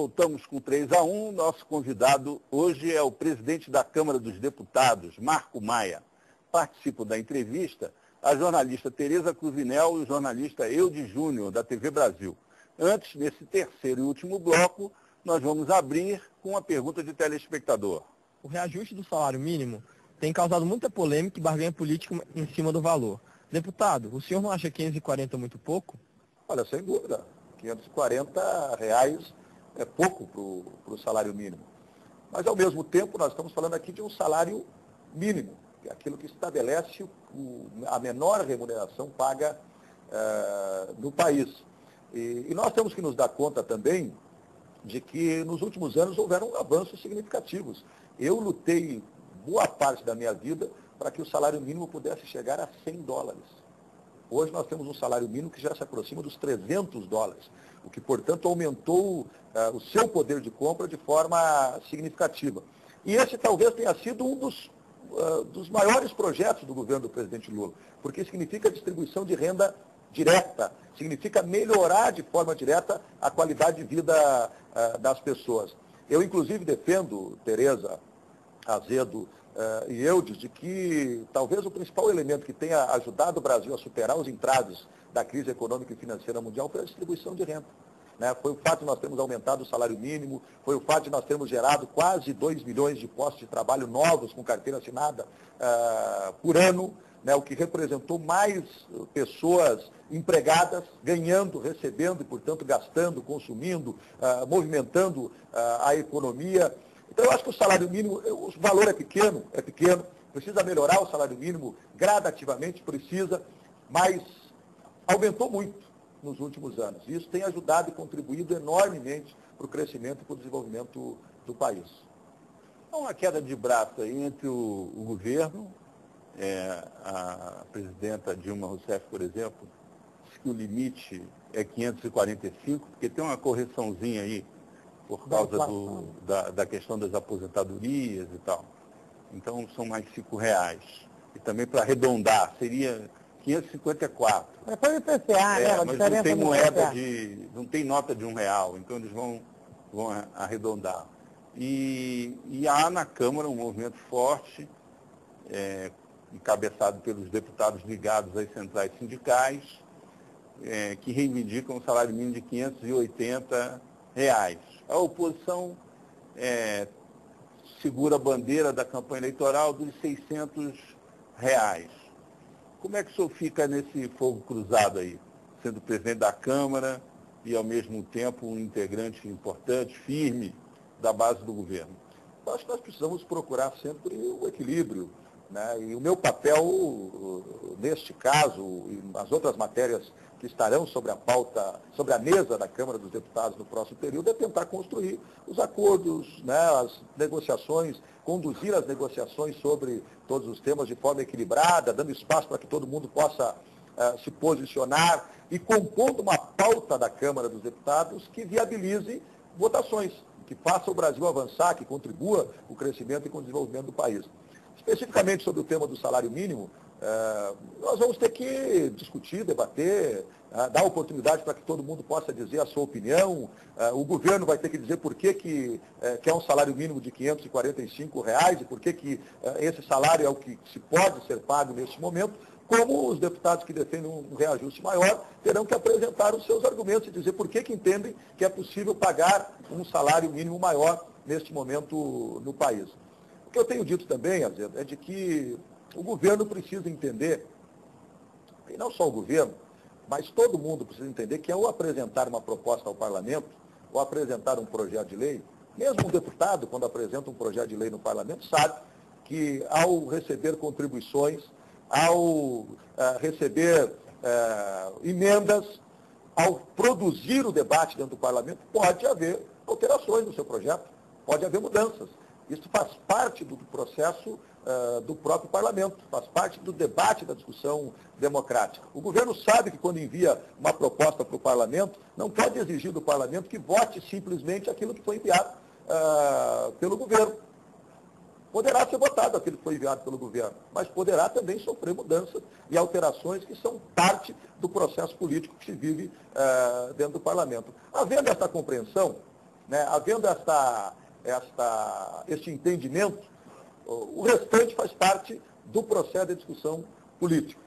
voltamos com 3-1. Nosso convidado hoje é o presidente da Câmara dos Deputados, Marco Maia. Participam da entrevista a jornalista Tereza Cruvinel e o jornalista Eudes Júnior, da TV Brasil. Antes, nesse terceiro e último bloco, nós vamos abrir com uma pergunta de telespectador. O reajuste do salário mínimo tem causado muita polêmica e barganha política em cima do valor. Deputado, o senhor não acha 540 muito pouco? Olha, sem dúvida. R$540 é pouco para o salário mínimo. Mas, ao mesmo tempo, nós estamos falando aqui de um salário mínimo, que é aquilo que estabelece a menor remuneração paga no país. E nós temos que nos dar conta também de que, nos últimos anos, houveram avanços significativos. Eu lutei boa parte da minha vida para que o salário mínimo pudesse chegar a $100. Hoje nós temos um salário mínimo que já se aproxima dos $300, o que, portanto, aumentou o seu poder de compra de forma significativa. E esse talvez tenha sido um dos maiores projetos do governo do presidente Lula, porque significa a distribuição de renda direta, significa melhorar de forma direta a qualidade de vida das pessoas. Eu, inclusive, defendo, Tereza, Azedo e Eudes, de que talvez o principal elemento que tenha ajudado o Brasil a superar os entraves da crise econômica e financeira mundial foi a distribuição de renda. Foi o fato de nós termos aumentado o salário mínimo, foi o fato de nós termos gerado quase 2 milhões de postos de trabalho novos com carteira assinada por ano, o que representou mais pessoas empregadas, ganhando, recebendo e, portanto, gastando, consumindo, movimentando a economia. Então, eu acho que o salário mínimo, o valor é pequeno, precisa melhorar o salário mínimo gradativamente, precisa, mas aumentou muito nos últimos anos. Isso tem ajudado e contribuído enormemente para o crescimento e para o desenvolvimento do país. Há uma queda de braço aí entre o governo, a presidenta Dilma Rousseff, por exemplo, diz que o limite é 545, porque tem uma correçãozinha aí por causa da questão das aposentadorias e tal. Então, são mais R$5. E também, para arredondar, seria 554. Mas foi o IPCA, né? Mas não tem moeda não tem nota de R$1, então eles vão arredondar. E há na Câmara um movimento forte, encabeçado pelos deputados ligados às centrais sindicais, que reivindicam um salário mínimo de R$580. A oposição segura a bandeira da campanha eleitoral dos R$600. Como é que o senhor fica nesse fogo cruzado aí, sendo presidente da Câmara e, ao mesmo tempo, um integrante importante, firme, da base do governo? Eu acho que nós precisamos procurar sempre o equilíbrio, E o meu papel, neste caso, e nas outras matérias que estarão sobre a pauta, sobre a mesa da Câmara dos Deputados no próximo período, é tentar construir os acordos, as negociações, conduzir as negociações sobre todos os temas de forma equilibrada, dando espaço para que todo mundo possa se posicionar e compondo uma pauta da Câmara dos Deputados que viabilize votações, que faça o Brasil avançar, que contribua com o crescimento e com o desenvolvimento do país. Especificamente sobre o tema do salário mínimo, nós vamos ter que discutir, debater, dar oportunidade para que todo mundo possa dizer a sua opinião. O governo vai ter que dizer por que quer um salário mínimo de R$545 e por que esse salário é o que se pode ser pago neste momento, como os deputados que defendem um reajuste maior terão que apresentar os seus argumentos e dizer por que entendem que é possível pagar um salário mínimo maior neste momento no país. O que eu tenho dito também, Azedo, é de que o governo precisa entender, e não só o governo, mas todo mundo precisa entender que ao apresentar uma proposta ao parlamento, ou apresentar um projeto de lei, mesmo um deputado, quando apresenta um projeto de lei no parlamento, sabe que ao receber contribuições, ao receber emendas, ao produzir o debate dentro do parlamento, pode haver alterações no seu projeto, pode haver mudanças. Isso faz parte do processo do próprio parlamento, faz parte do debate, da discussão democrática. O governo sabe que quando envia uma proposta para o parlamento, não pode exigir do parlamento que vote simplesmente aquilo que foi enviado pelo governo. Poderá ser votado aquilo que foi enviado pelo governo, mas poderá também sofrer mudanças e alterações que são parte do processo político que se vive dentro do parlamento. Havendo essa compreensão, né, havendo este entendimento, o restante faz parte do processo de discussão política.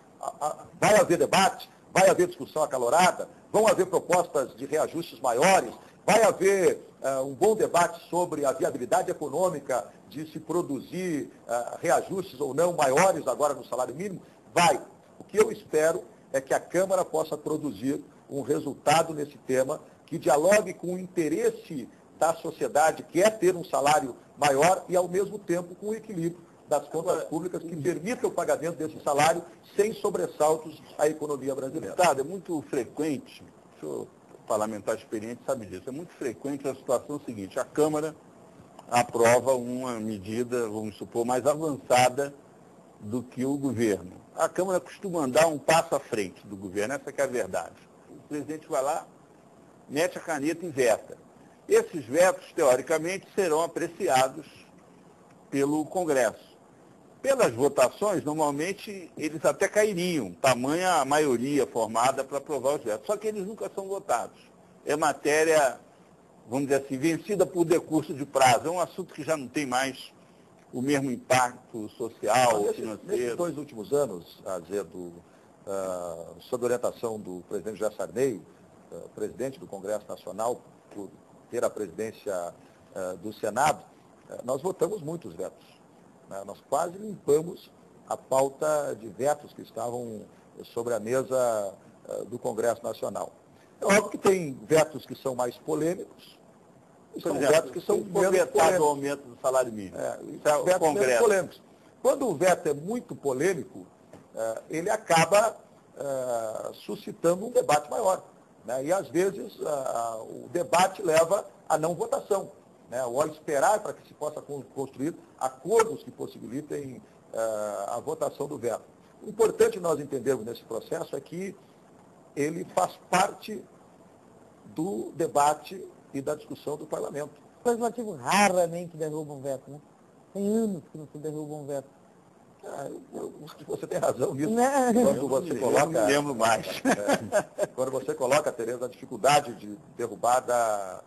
Vai haver debate, vai haver discussão acalorada, vão haver propostas de reajustes maiores, vai haver um bom debate sobre a viabilidade econômica de se produzir reajustes ou não maiores agora no salário mínimo? Vai. O que eu espero é que a Câmara possa produzir um resultado nesse tema que dialogue com o interesse da sociedade, que é ter um salário maior e, ao mesmo tempo, com o equilíbrio das contas públicas que permita o pagamento desse salário sem sobressaltos à economia brasileira. Deputado, é muito frequente, o senhor parlamentar experiente sabe disso, é muito frequente a situação seguinte: a Câmara aprova uma medida, vamos supor, mais avançada do que o governo. A Câmara costuma andar um passo à frente do governo, essa que é a verdade. O presidente vai lá, mete a caneta e veta. Esses vetos, teoricamente, serão apreciados pelo Congresso. Pelas votações, normalmente, eles até cairiam, tamanha a maioria formada para aprovar os vetos. Só que eles nunca são votados. É matéria, vamos dizer assim, vencida por decurso de prazo. É um assunto que já não tem mais o mesmo impacto social, financeiro. Nesses 2 últimos anos, Azedo, sob orientação do presidente José Sarney, presidente do Congresso Nacional, por ter a presidência do Senado, nós votamos muitos vetos. Nós quase limpamos a pauta de vetos que estavam sobre a mesa do Congresso Nacional. É óbvio que tem vetos que são mais polêmicos, e são vetos que são menos polêmicos. O aumento do salário mínimo. Vetos menos polêmicos. Quando o veto é muito polêmico, ele acaba suscitando um debate maior. Né? E, às vezes, o debate leva à não votação, né? Ou a esperar para que se possa construir acordos que possibilitem a votação do veto. O importante nós entendermos nesse processo é que ele faz parte do debate e da discussão do parlamento. O legislativo raramente derruba um veto, né? Tem anos que não se derruba um veto. Você tem razão nisso. Quando você coloca, eu não lembro mais. Quando você coloca, Tereza, a dificuldade de derrubada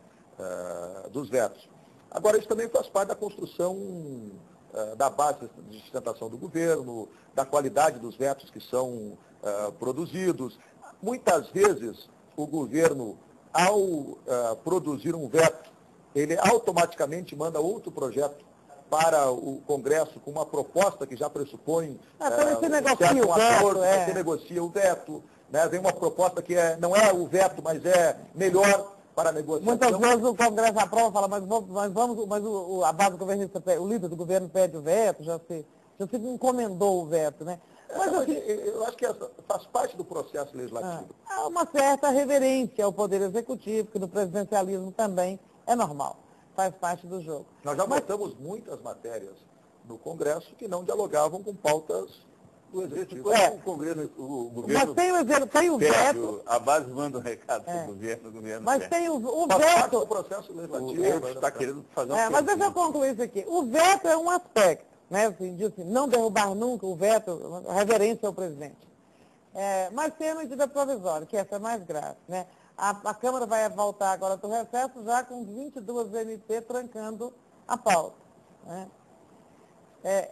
dos vetos. Agora, isso também faz parte da construção da base de sustentação do governo, da qualidade dos vetos que são produzidos. Muitas vezes, o governo, ao produzir um veto, ele automaticamente manda outro projeto para o Congresso com uma proposta que já pressupõe certo acordo, você negocia o veto, né? Vem uma proposta que não é o veto, mas é melhor para a negociação. Muitas vezes o Congresso aprova, fala, mas a base do governo, o líder do governo pede o veto, já se encomendou o veto, né? Mas eu acho que faz parte do processo legislativo. Há uma certa reverência ao Poder Executivo, que no presidencialismo também é normal, faz parte do jogo. Nós já votamos muitas matérias no Congresso que não dialogavam com pautas do Executivo. O governo mas tem o veto. A base manda um recado para o governo. Mas tem o faz veto. parte do processo legislativo. Está querendo fazer mas deixa eu concluir isso aqui. O veto é um aspecto, né? Assim, de não derrubar nunca o veto, a reverência ao presidente. Mas tem a medida provisória, que essa é mais grave, né? A Câmara vai voltar agora do recesso já com 22 MP trancando a pauta, né?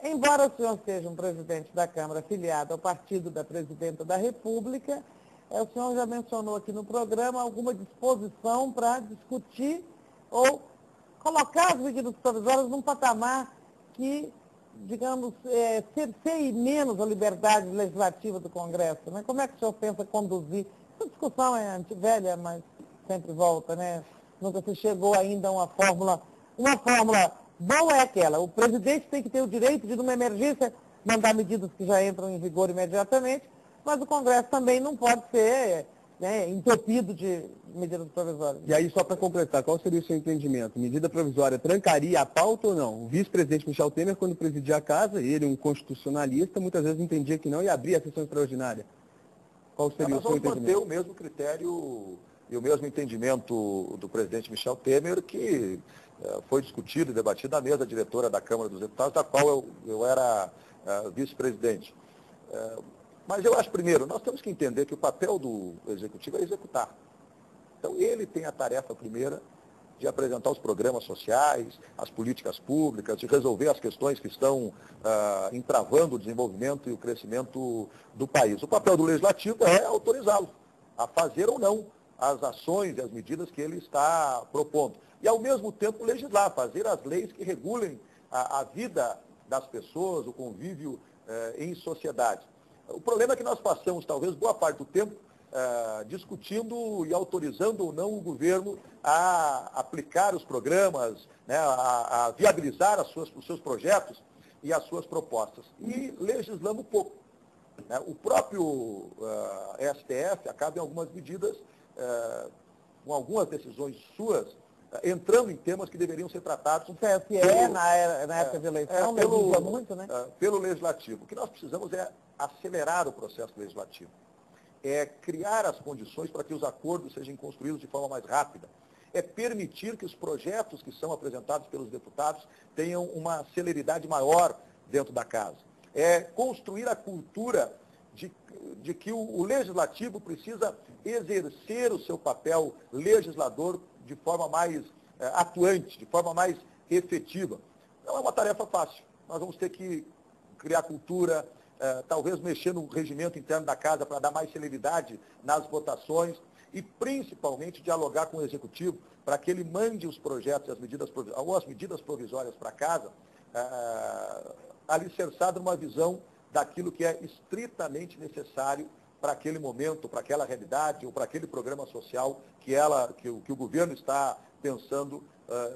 Embora o senhor seja um presidente da Câmara afiliado ao partido da Presidenta da República, o senhor já mencionou aqui no programa alguma disposição para discutir ou colocar as medidas provisórias num patamar que, digamos, cerceie menos a liberdade legislativa do Congresso, né? Como é que o senhor pensa conduzir? Essa discussão é antivelha, mas sempre volta, né? Nunca se chegou ainda a uma fórmula. Uma fórmula boa é aquela: o presidente tem que ter o direito de, numa emergência, mandar medidas que já entram em vigor imediatamente, mas o Congresso também não pode ser entupido de medidas provisórias. E aí, só para completar, qual seria o seu entendimento? Medida provisória trancaria a pauta ou não? O vice-presidente Michel Temer, quando presidia a casa, ele, um constitucionalista, muitas vezes entendia que não e abria a sessão extraordinária. Qual seria o seu entendimento? Nós vamos manter o mesmo critério e o mesmo entendimento do presidente Michel Temer, que foi discutido e debatido na mesa diretora da Câmara dos Deputados, da qual eu era vice-presidente. Mas eu acho, primeiro, nós temos que entender que o papel do Executivo é executar. Então, ele tem a tarefa primeira de apresentar os programas sociais, as políticas públicas, de resolver as questões que estão entravando o desenvolvimento e o crescimento do país. O papel do Legislativo é autorizá-lo a fazer ou não as ações e as medidas que ele está propondo. E, ao mesmo tempo, legislar, fazer as leis que regulem a vida das pessoas, o convívio em sociedade. O problema é que nós passamos, talvez, boa parte do tempo discutindo e autorizando ou não o governo a aplicar os programas, né, a viabilizar os seus projetos e as suas propostas. E legislando pouco. Né? O próprio STF acaba em algumas medidas, com algumas decisões suas, entrando em temas que deveriam ser tratados o TSE, na época de eleição, legisla muito, né? Pelo Legislativo. O que nós precisamos é acelerar o processo legislativo. É criar as condições para que os acordos sejam construídos de forma mais rápida. É permitir que os projetos que são apresentados pelos deputados tenham uma celeridade maior dentro da casa. É construir a cultura de que o legislativo precisa exercer o seu papel legislador de forma mais atuante, de forma mais efetiva. Não é uma tarefa fácil. Nós vamos ter que criar cultura, talvez mexer no regimento interno da casa para dar mais celeridade nas votações e, principalmente, dialogar com o Executivo para que ele mande os projetos ou as medidas provisórias para casa, alicerçado numa visão daquilo que é estritamente necessário para aquele momento, para aquela realidade ou para aquele programa social que o governo está pensando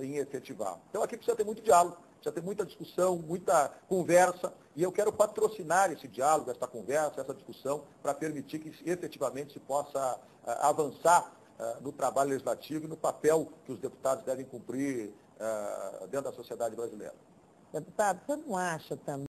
em efetivar. Então, aqui precisa ter muito diálogo, precisa ter muita discussão, muita conversa, e eu quero patrocinar esse diálogo, essa conversa, essa discussão, para permitir que efetivamente se possa avançar no trabalho legislativo e no papel que os deputados devem cumprir dentro da sociedade brasileira. Deputado, você não acha também